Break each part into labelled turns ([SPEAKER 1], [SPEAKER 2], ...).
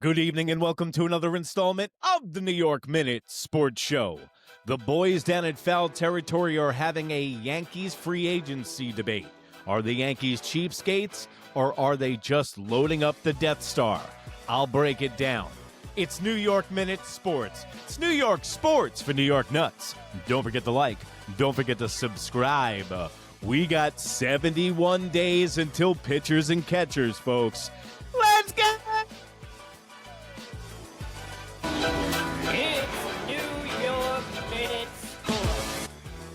[SPEAKER 1] Good evening and welcome to another installment of the New York Minute Sports Show. The boys down at Foul Territory are having a Yankees free agency debate. Are the Yankees cheapskates or are they just loading up the Death Star? I'll break it down. It's New York Minute Sports. It's New York sports for New York nuts. Don't forget to like. Don't forget to subscribe. We got 71 days until pitchers and catchers, folks. Let's go!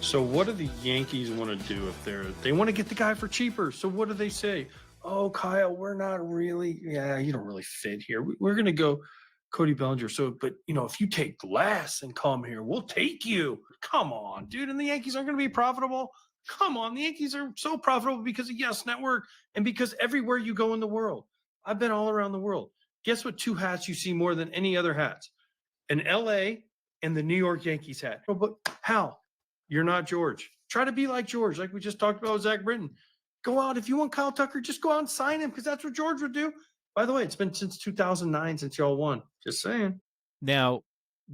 [SPEAKER 2] So what do the Yankees want to do if they want to get the guy for cheaper? So what do they say? Oh, Kyle, we're not really, you don't really fit here. We're going to go Cody Bellinger. But if you take less and come here, we'll take you. Come on, dude. And the Yankees aren't going to be profitable. Come on. The Yankees are so profitable because of Yes Network and because everywhere you go in the world. I've been all around the world. Guess what two hats you see more than any other hats? An LA and the New York Yankees hat. Oh, but Hal, you're not George. Try to be like George, like we just talked about with Zach Britton. Go out. If you want Kyle Tucker, just go out and sign him because that's what George would do. By the way, it's been since 2009 since y'all won. Just saying.
[SPEAKER 1] Now,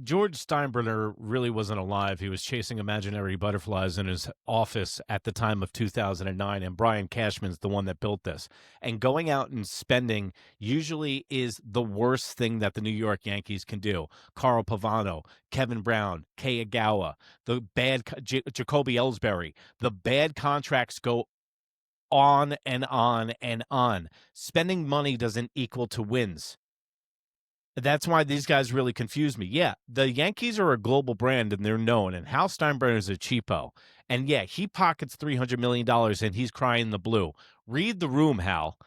[SPEAKER 1] George Steinbrenner really wasn't alive. He was chasing imaginary butterflies in his office at the time of 2009, and Brian Cashman's the one that built this. And going out and spending usually is the worst thing that the New York Yankees can do. Carl Pavano, Kevin Brown, Kei Igawa, the bad Jacoby Ellsbury. The bad contracts go on and on and on. Spending money doesn't equal to wins. That's why these guys really confuse me. Yeah, the Yankees are a global brand and they're known, and Hal Steinbrenner is a cheapo. And yeah, he pockets $300 million and he's crying the blue. Read the room, Hal.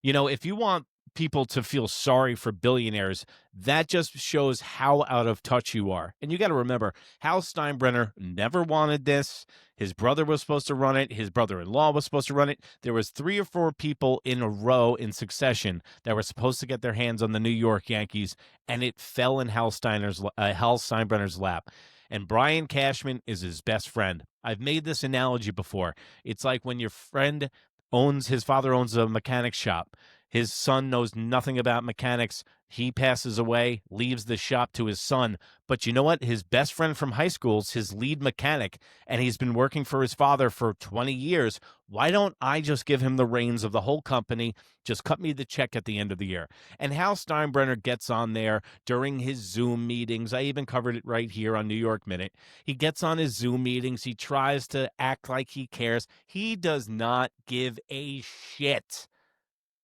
[SPEAKER 1] If you want people to feel sorry for billionaires, that just shows how out of touch you are. And you got to remember, Hal Steinbrenner never wanted this. His brother was supposed to run it. His brother-in-law was supposed to run it. There was 3 or 4 people in a row in succession that were supposed to get their hands on the New York Yankees, and it fell in Hal Steinbrenner's lap. And Brian Cashman is his best friend. I've made this analogy before. It's like when your friend his father owns a mechanic shop. His son knows nothing about mechanics. He passes away, leaves the shop to his son. But you know what? His best friend from high school is his lead mechanic, and he's been working for his father for 20 years. Why don't I just give him the reins of the whole company? Just cut me the check at the end of the year. And Hal Steinbrenner gets on there during his Zoom meetings. I even covered it right here on New York Minute. He gets on his Zoom meetings. He tries to act like he cares. He does not give a shit.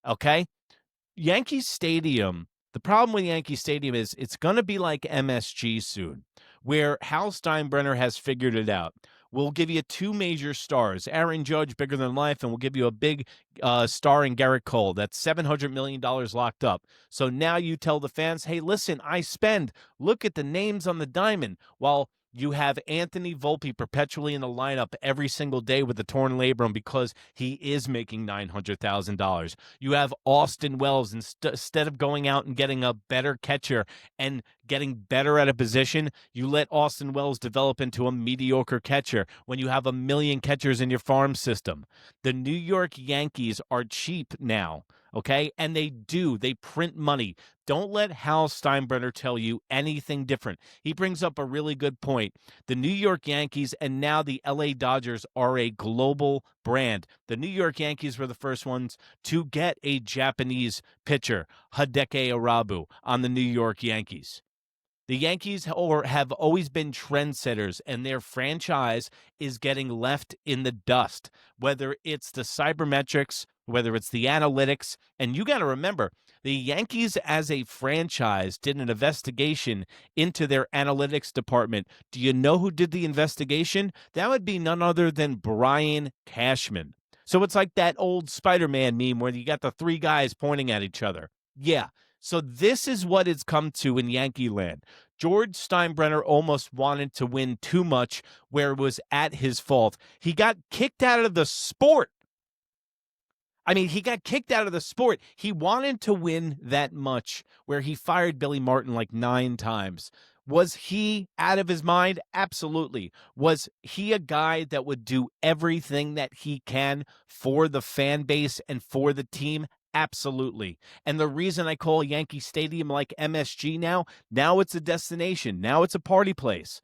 [SPEAKER 1] Okay? Yankee Stadium, the problem with Yankee Stadium is it's going to be like MSG soon, where Hal Steinbrenner has figured it out. We'll give you 2 major stars, Aaron Judge, bigger than life, and we'll give you a big star in Garrett Cole. That's $700 million locked up. So now you tell the fans, hey, listen, I spend. Look at the names on the diamond. While you have Anthony Volpe perpetually in the lineup every single day with the torn labrum because he is making $900,000. You have Austin Wells instead of going out and getting a better catcher and getting better at a position, you let Austin Wells develop into a mediocre catcher when you have a million catchers in your farm system. The New York Yankees are cheap now. Okay? And they print money. Don't let Hal Steinbrenner tell you anything different. He brings up a really good point. The New York Yankees and now the LA Dodgers are a global brand. The New York Yankees were the first ones to get a Japanese pitcher, Hideki Arabu, on the New York Yankees. The Yankees have always been trendsetters, and their franchise is getting left in the dust, whether it's the cybermetrics, whether it's the analytics. And you got to remember, the Yankees as a franchise did an investigation into their analytics department. Do you know who did the investigation? That would be none other than Brian Cashman. So it's like that old Spider-Man meme where you got the 3 guys pointing at each other. Yeah. So this is what it's come to in Yankee land. George Steinbrenner almost wanted to win too much where it was at his fault. He got kicked out of the sport. He got kicked out of the sport. He wanted to win that much where he fired Billy Martin like 9 times. Was he out of his mind? Absolutely. Was he a guy that would do everything that he can for the fan base and for the team? Absolutely. And the reason I call Yankee Stadium like MSG now it's a destination. Now it's a party place.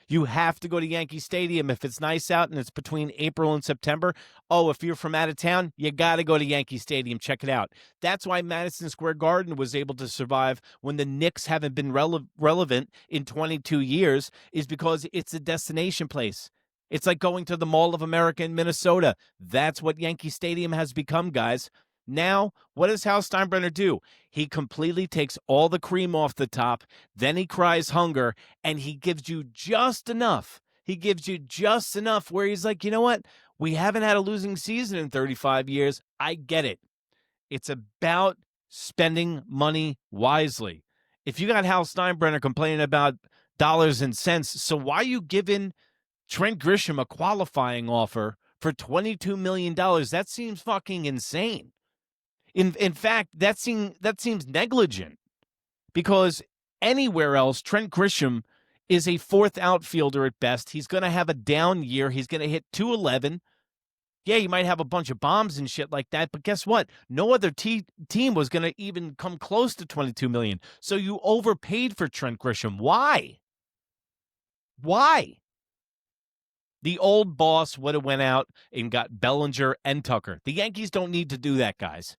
[SPEAKER 1] You have to go to Yankee Stadium if it's nice out and it's between April and September. Oh, if you're from out of town, you got to go to Yankee Stadium. Check it out. That's why Madison Square Garden was able to survive when the Knicks haven't been relevant in 22 years, is because it's a destination place. It's like going to the Mall of America in Minnesota. That's what Yankee Stadium has become, guys. Now, what does Hal Steinbrenner do? He completely takes all the cream off the top, then he cries hunger, and he gives you just enough. He gives you just enough where he's like, you know what? We haven't had a losing season in 35 years. I get it. It's about spending money wisely. If you got Hal Steinbrenner complaining about dollars and cents, so why are you giving Trent Grisham a qualifying offer for $22 million? That seems fucking insane. In fact, that seems negligent, because anywhere else, Trent Grisham is a fourth outfielder at best. He's going to have a down year. He's going to hit 211. Yeah, you might have a bunch of bombs and shit like that, but guess what? No other team was going to even come close to $22 million. So you overpaid for Trent Grisham. Why? Why? The old boss would have went out and got Bellinger and Tucker. The Yankees don't need to do that, guys.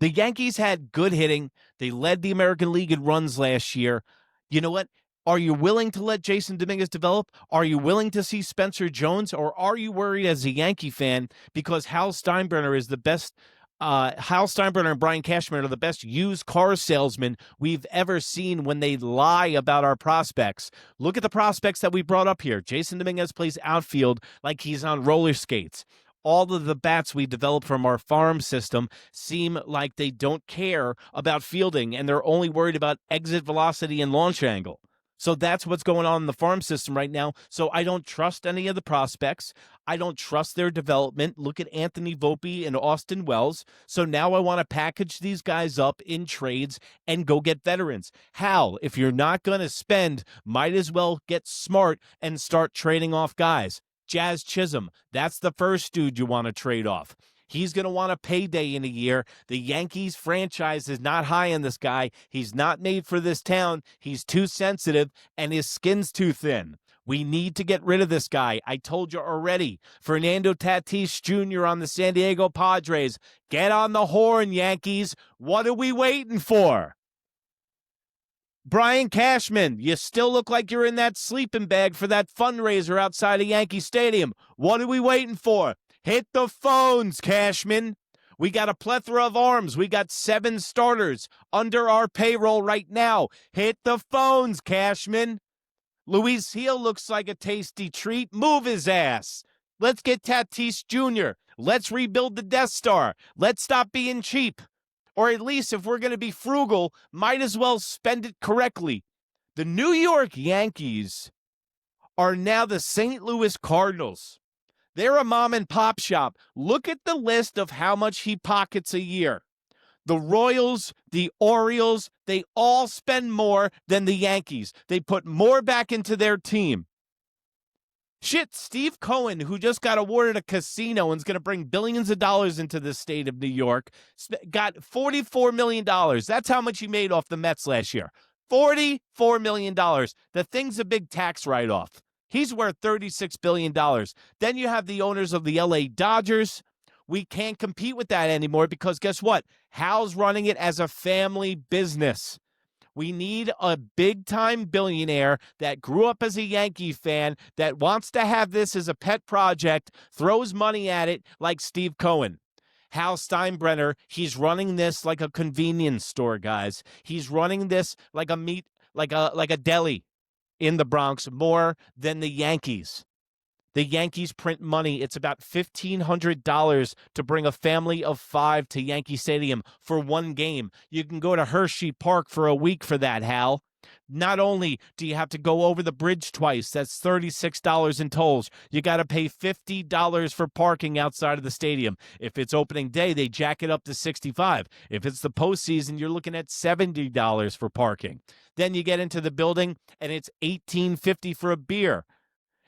[SPEAKER 1] The Yankees had good hitting. They led the American League in runs last year. You know what? Are you willing to let Jason Dominguez develop? Are you willing to see Spencer Jones? Or are you worried as a Yankee fan because Hal Steinbrenner is the best? Hal Steinbrenner and Brian Cashman are the best used car salesmen we've ever seen when they lie about our prospects. Look at the prospects that we brought up here. Jason Dominguez plays outfield like he's on roller skates. All of the bats we developed from our farm system seem like they don't care about fielding, and they're only worried about exit velocity and launch angle. So that's what's going on in the farm system right now. So I don't trust any of the prospects. I don't trust their development. Look at Anthony Volpe and Austin Wells. So now I want to package these guys up in trades and go get veterans. Hal, if you're not going to spend, might as well get smart and start trading off guys. Jazz Chisholm, that's the first dude you want to trade off. He's going to want a payday in a year. The Yankees franchise is not high on this guy. He's not made for this town. He's too sensitive, and his skin's too thin. We need to get rid of this guy. I told you already. Fernando Tatis Jr. on the San Diego Padres. Get on the horn, Yankees. What are we waiting for? Brian Cashman, you still look like you're in that sleeping bag for that fundraiser outside of Yankee Stadium. What are we waiting for? Hit the phones, Cashman. We got a plethora of arms. We got 7 starters under our payroll right now. Hit the phones, Cashman. Luis Gil looks like a tasty treat. Move his ass. Let's get Tatis Jr. Let's rebuild the Death Star. Let's stop being cheap. Or at least if we're going to be frugal, might as well spend it correctly. The New York Yankees are now the St. Louis Cardinals. They're a mom and pop shop. Look at the list of how much he pockets a year. The Royals, the Orioles, they all spend more than the Yankees. They put more back into their team. Shit, Steve Cohen, who just got awarded a casino and is going to bring billions of dollars into the state of New York, got $44 million. That's how much he made off the Mets last year. $44 million. The thing's a big tax write-off. He's worth $36 billion. Then you have the owners of the LA Dodgers. We can't compete with that anymore because guess what? Hal's running it as a family business. We need a big-time billionaire that grew up as a Yankee fan that wants to have this as a pet project, throws money at it like Steve Cohen. Hal Steinbrenner, he's running this like a convenience store, guys. He's running this like a deli in the Bronx more than the Yankees. The Yankees print money. It's about $1,500 to bring a family of 5 to Yankee Stadium for one game. You can go to Hershey Park for a week for that, Hal. Not only do you have to go over the bridge twice, that's $36 in tolls. You got to pay $50 for parking outside of the stadium. If it's opening day, they jack it up to $65. If it's the postseason, you're looking at $70 for parking. Then you get into the building, and it's $18.50 for a beer.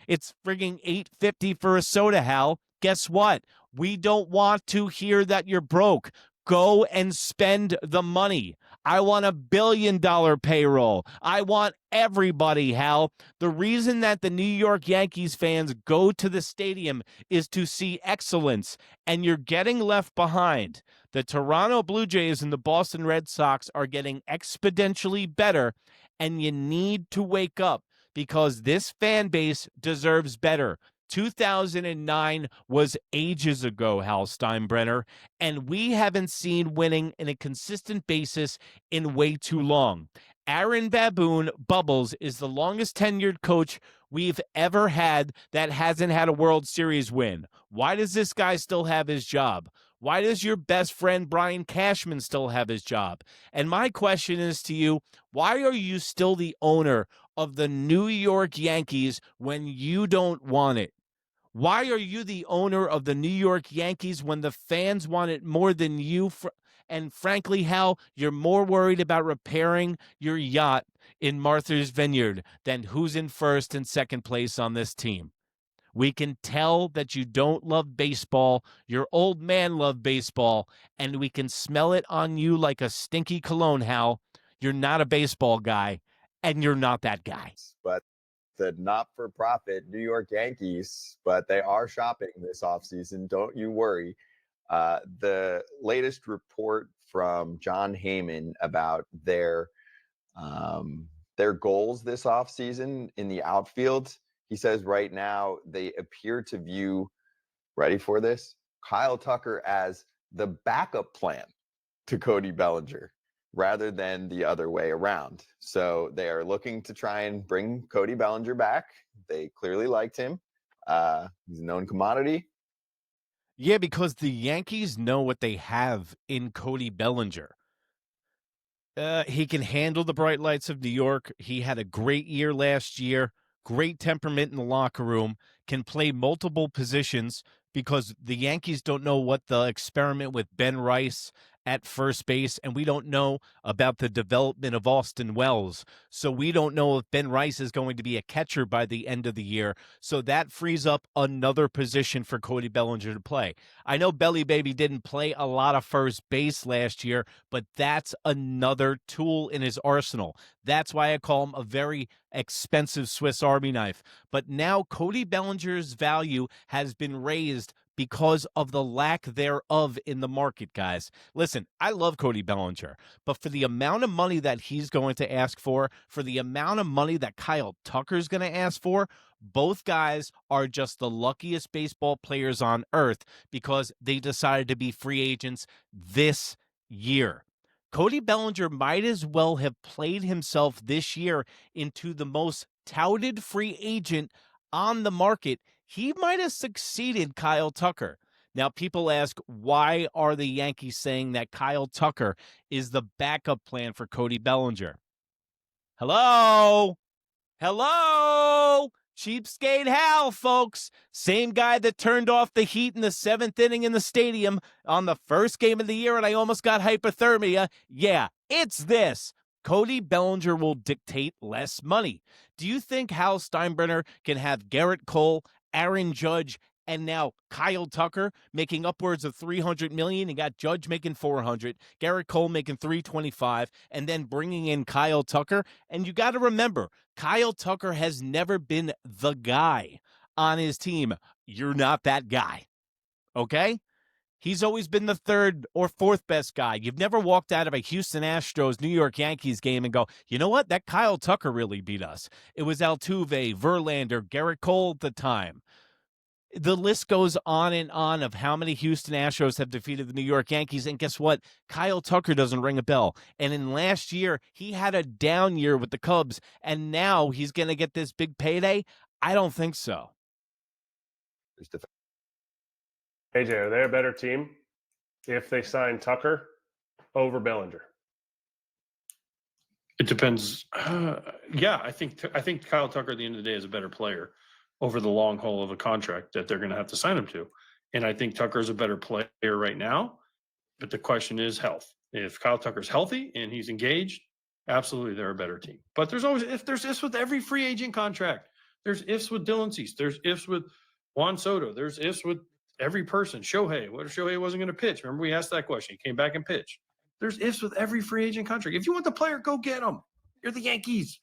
[SPEAKER 1] It's frigging $8.50 for a soda, Hal. Guess what? We don't want to hear that you're broke. Go and spend the money. I want $1 billion payroll. I want everybody, Hal. The reason that the New York Yankees fans go to the stadium is to see excellence, and you're getting left behind. The Toronto Blue Jays and the Boston Red Sox are getting exponentially better, and you need to wake up because this fan base deserves better. 2009 was ages ago, Hal Steinbrenner, and we haven't seen winning in a consistent basis in way too long. Aaron Baboon Bubbles is the longest tenured coach we've ever had that hasn't had a World Series win. Why does this guy still have his job? Why does your best friend Brian Cashman still have his job? And my question is to you, why are you still the owner of the New York Yankees when you don't want it? Why are you the owner of the New York Yankees when the fans want it more than you? And frankly, Hal, you're more worried about repairing your yacht in Martha's Vineyard than who's in first and second place on this team. We can tell that you don't love baseball. Your old man loved baseball, and we can smell it on you like a stinky cologne, Hal. You're not a baseball guy, and you're not that guy.
[SPEAKER 3] But the not-for-profit New York Yankees, but they are shopping this offseason. Don't you worry. The latest report from John Heyman about their goals this offseason in the outfield, he says right now they appear to view, ready for this, Kyle Tucker as the backup plan to Cody Bellinger, rather than the other way around. So they are looking to try and bring Cody Bellinger back. They clearly liked him. He's a known commodity.
[SPEAKER 1] Yeah, because the Yankees know what they have in Cody Bellinger. He can handle the bright lights of New York. He had a great year last year, great temperament in the locker room, can play multiple positions because the Yankees don't know what the experiment with Ben Rice at first base, and we don't know about the development of Austin Wells. So we don't know if Ben Rice is going to be a catcher by the end of the year. So that frees up another position for Cody Bellinger to play. I know Belly Baby didn't play a lot of first base last year, but that's another tool in his arsenal. That's why I call him a very expensive Swiss Army knife. But now Cody Bellinger's value has been raised because of the lack thereof in the market, guys. Listen, I love Cody Bellinger, but for the amount of money that he's going to ask for the amount of money that Kyle Tucker's going to ask for, both guys are just the luckiest baseball players on earth because they decided to be free agents this year. Cody Bellinger might as well have played himself this year into the most touted free agent on the market. He might have succeeded Kyle Tucker. Now, people ask, why are the Yankees saying that Kyle Tucker is the backup plan for Cody Bellinger? Hello? Hello? Cheapskate Hal, folks. Same guy that turned off the heat in the 7th inning in the stadium on the first game of the year and I almost got hypothermia. Yeah, it's this. Cody Bellinger will dictate less money. Do you think Hal Steinbrenner can have Garrett Cole, Aaron Judge, and now Kyle Tucker making upwards of $300 million? And got Judge making $400, Garrett Cole making $325, and then bringing in Kyle Tucker. And you got to remember, Kyle Tucker has never been the guy on his team. You're not that guy, okay? He's always been the third or fourth best guy. You've never walked out of a Houston Astros, New York Yankees game and go, you know what? That Kyle Tucker really beat us. It was Altuve, Verlander, Garrett Cole at the time. The list goes on and on of how many Houston Astros have defeated the New York Yankees. And guess what? Kyle Tucker doesn't ring a bell. And in last year, he had a down year with the Cubs. And now he's going to get this big payday? I don't think so.
[SPEAKER 4] AJ, are they a better team if they sign Tucker over Bellinger?
[SPEAKER 2] It depends. Yeah, I think Kyle Tucker at the end of the day is a better player over the long haul of a contract that they're going to have to sign him to. And I think Tucker's a better player right now. But the question is health. If Kyle Tucker's healthy and he's engaged, absolutely they're a better team. But there's ifs with every free agent contract. There's ifs with Dylan Cease. There's ifs with Juan Soto. There's ifs with Every person, Shohei, what if Shohei wasn't going to pitch? Remember we asked that question. He came back and pitched. There's ifs with every free agent contract. If you want the player, go get him. You're the Yankees.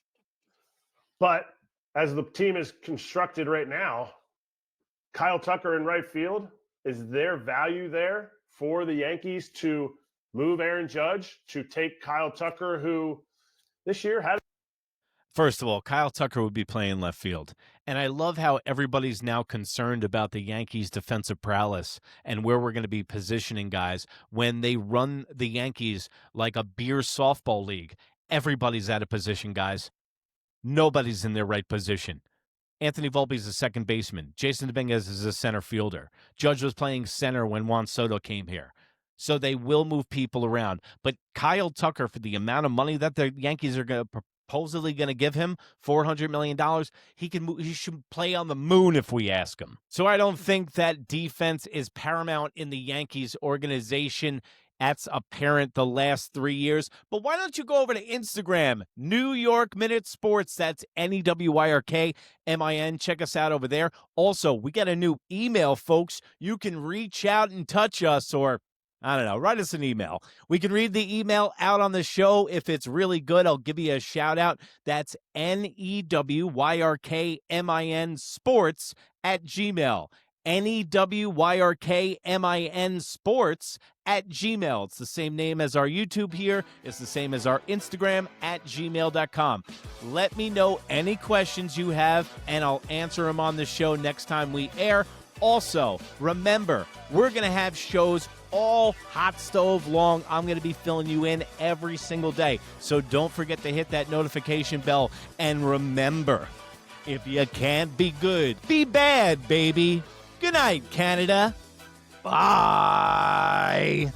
[SPEAKER 4] But as the team is constructed right now, Kyle Tucker in right field, is there value there for the Yankees to move Aaron Judge to take Kyle Tucker, who this year had...
[SPEAKER 1] First of all, Kyle Tucker would be playing left field. And I love how everybody's now concerned about the Yankees' defensive prowess and where we're going to be positioning guys when they run the Yankees like a beer softball league. Everybody's out of position, guys. Nobody's in their right position. Anthony Volpe is a second baseman. Jason Dominguez is a center fielder. Judge was playing center when Juan Soto came here. So they will move people around. But Kyle Tucker, for the amount of money that the Yankees are supposedly going to give him, $400 million, he should play on the moon if we ask him. So I don't think that defense is paramount in the Yankees organization. That's apparent the last 3 years. But why don't you go over to Instagram, New York Minute Sports. That's NEWYRKMIN. Check us out over there. Also, we got a new email, folks. You can reach out and touch us, or I don't know, write us an email. We can read the email out on the show. If it's really good, I'll give you a shout out. That's NEWYRKMIN sports @gmail. NEWYRKMIN sports @gmail. It's the same name as our YouTube here. It's the same as our Instagram @gmail.com. Let me know any questions you have, and I'll answer them on the show next time we air. Also, remember, we're going to have shows all hot stove long. I'm going to be filling you in every single day. So don't forget to hit that notification bell. And remember, if you can't be good, be bad, baby. Good night, Canada. Bye.